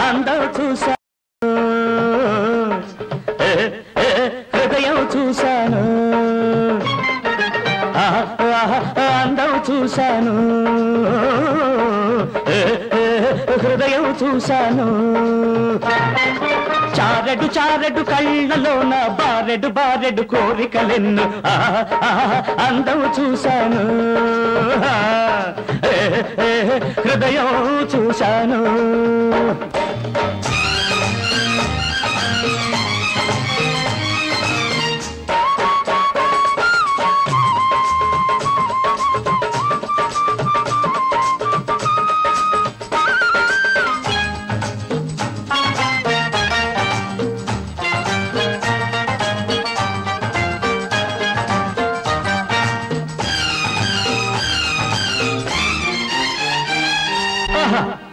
అందం చూశాను హృదయం చూశాను అందం చూశాను హృదయం చూశాను చారెడు చారెడు కళ్ళలోన బారెడు బారెడు కోరికలెన్ను అందం చూశాను హృదయం చూశాను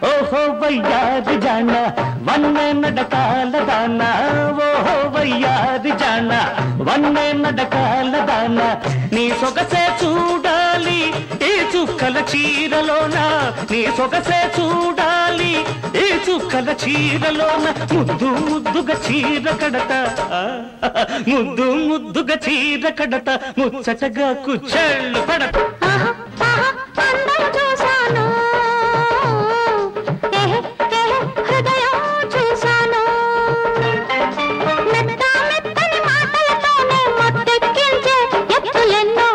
ఓహో వయ్యారి జాన వన్నే నడకాల దాన ఓహో వయ్యారి జాన వన్నే నడకాల దాన నీ సొగసే చూడాలి ఈ చుక్కల చీరలోన నీ సొగసే చూడాలి ఈ చుక్కల చీరలోన ముద్దు ముద్దుగా చీర కడత ముద్దు ముద్దుగా చీర కడత ముచ్చటగా కుచ్చెళ్ళు పడత అందం చూశాను హృదయం చూశాను మెత్తని మాటలతోనే మత్తెక్కించే ముత్తులెన్నో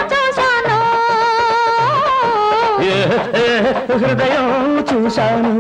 అందం చూశాను హృదయం చూశాను